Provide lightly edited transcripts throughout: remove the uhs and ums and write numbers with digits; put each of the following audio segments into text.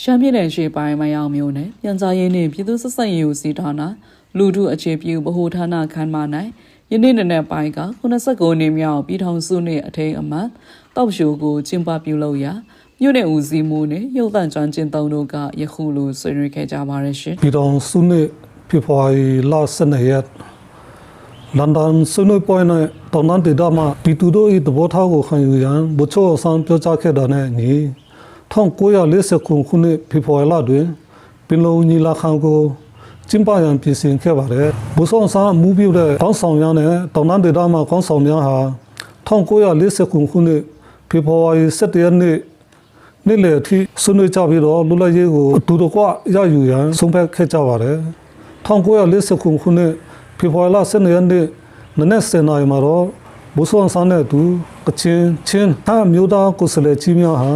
ရှမ်းပြည်နယ်ရှေ့ပိုင်းမယောင်မျိုးနဲ့ပြန်ကြားရေးနှင့်ပြည်သူ့ဆက်ဆံရေးဦးစီးဌာနလူထုအခြေပြုဗဟိုဌာနခန်းမ၌ယနေ့နေ့ပိုင်းက89နှစ်မြောက်ပြည်ထောင်စုနှင့်အထိမ်းအမှတ်တောက်ရှိုးကိုကျင်းပပြုလုပ်ရာမြို့နယ်ဦးစီးမှုနှင့်ရုပ်သံကျွမ်းကျင်သုံးတို့ကယခုလိုဆွေးနွေးခဲ့ကြပါရရှင်ပြည်ထောင်စုနှင့်ဖေဖော်ဝါရီလ12ရက်လန်ဒန်ဆွေးနွေးပွဲ၌တောင်တန်းဒေသမှပြည်သူတို့၏သဘောထားကိုခံယူရန်ဗိုလ်ချုပ်အောင်ဆန်းပြောကြားခဲ့တာနဲ့ညီ1949ခုနှစ်ဖေဖော်ဝါရီလတွင်ပင်လုံညီလာခံကိုကျင်းပရန်ပြင်ဆင်ခဲ့ပါတယ်။ဗိုလ်ချုပ်အောင်ဆန်းမူပြုတဲ့ကောင်းဆောင်များနဲ့တောင်တန်းဒေသမှကောင်းဆောင်များဟာ1949ခုနှစ်ဖေဖော်ဝါရီ17ရက်နေ့နေ့လယ်အထိဆွေးနွေးကြပြီးတော့လူလိုက်ရေးကိုအတူတကွရယူရန်ဆုံးဖြတ်ခဲ့ကြပါတယ်။1949ခုနှစ်ဖေဖော်ဝါရီလ12ရက်နေ့နနက်10:00 နာရီမှာတော့ဗိုလ်ချုပ်အောင်ဆန်းနဲ့အတူကချင်ချင်းထားမျိုးသားကိုယ်စားလှယ်ကြီးများဟာ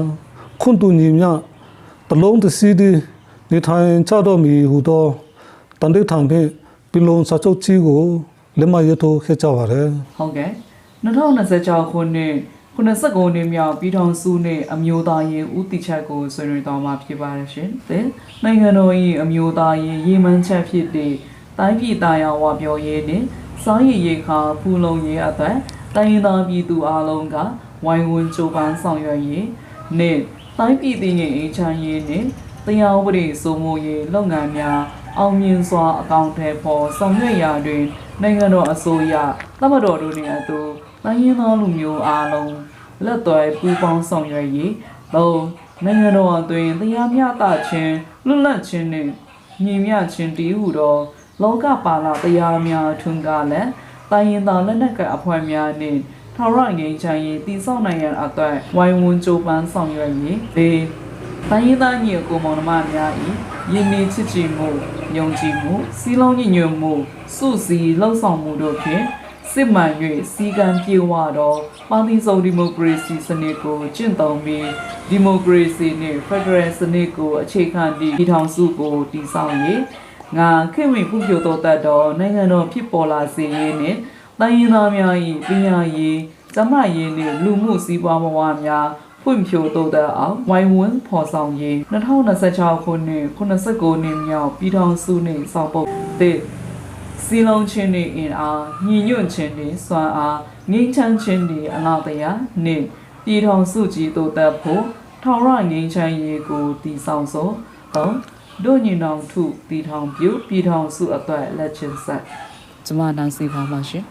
ခွန်တူညီမြတလုံးတစည်းဒီနေထိုင်ကြတော့မီဟူသောတန်တိထံဖြင့်ပြည်လုံးစာချုပ်ကြီးကိုလက်မှတ်ရေးထိုးခဲ့ကြပါတယ်ဟုတ်ကဲ့2026ခုနှစ်89နှစ်မြောက်ပြည်ထောင်စုနှင့်အမျိုးသားရေးဦးတည်ချက်ကိုဆွေးနွေးသွားမှာဖြစ်ပါတယ်ရှင်။နိုင်ငံတော်၏အမျိုးသားရေးရည်မှန်းချက်ဖြစ်သည့်တိုင်းပြည်သားယာဝပြောရေးနှင့်စားရည်ရိက္ခာဖူလုံရေးအတွက်တိုင်းရင်းသားပြည်သူအလုံးကဝိုင်းဝန်းကြိုးပမ်းဆောင်ရွက်ရေးနှင့်တိုင်းပြည်တည်ငြိမ်အေးချမ်းရေးနှင့်တရားဥပဒေစိုးမိုးရေးလုပ်ငန်းများအောင်မြင်စွာအကောင့်ထဲပေါ်ဆောင်ရွက်ရာတွင်နိုင်ငံတော်အစိုးရတပ်မတော်တို့နှင့်အတူတိုင်းရင်းသားလူမျိုးအားလုံးလက်သွဲပူးပေါင်းဆောင်ရွက်ရေးနိုင်ငံတော်အတွင်းတရားမျှတခြင်းလွတ်လပ်ခြင်းနှင့်ညီမျှခြင်းတည်ဟူသောလောကပါလတရားများထွန်းကားလည်းတိုင်းရင်းသားလက်နက်ကိုင်အဖွဲ့များနှင့်ထာဝရငြိမ်းချမ်းရေးတည်ဆောက်နိုင်ရန်အတွက်ဝိုင်းဝန်းကြိုးပမ်းဆောင်ရွက်ရေးတိုင်းရင်းသားညီအကိုမောင်နှမများ၏ယဉ်ကျေးချစ်ကြည်မှုယုံကြည်မှုစီးလုံးညီညွတ်မှုစုစည်းလှုပ်ဆောင်မှုတို့ဖြင့်စစ်မှန်၍စီကံပြေဝသောပါတီစုံဒီမိုကရေစီစနစ်ကိုကျင့်သုံးပြီးဒီမိုကရေစီနှင့်ဖက်ဒရယ်စနစ်ကိုအခြေခံသည့်ပြည်ထောင်စုကိုတည်ဆောက်၍ငါခင်ဝင်ဖွံ့ဖြိုးတိုးတက်သောနိုင်ငံတော်ဖြစ်ပေါ်လာစေရေးနှင့်တိုင်းရင်းသားများ၏ပညာရေးကျန်းမာရေးနှင့်လူမှုစီးပွားဘဝများဖွံ့ဖြိုးတိုးတက်အောင်ဝိုင်းဝန်းဖော်ဆောင်ရေး2026ခုနှစ်89နှစ်မြောက်ပြည်ထောင်စုနှင့်စောင့်ပုတ်တဲ့စီလုံးချင်းနှင့်အင်အားညီညွတ်ခြင်းနှင့်စွမ်းအားငြိမ်းချမ်းခြင်းနှင့်အလားတရားနှင့်ပြည်ထောင်စုကြီးတိုးတက်ဖို့ထာဝရငြိမ်းချမ်းရေးကိုတည်ဆောက်သောဒုညင်တော်ထုတည်ထောင်ပြုပြည်ထောင်စုအတွက်လက်ချင်းဆက်ကျမနန်းစီပါပါရှင်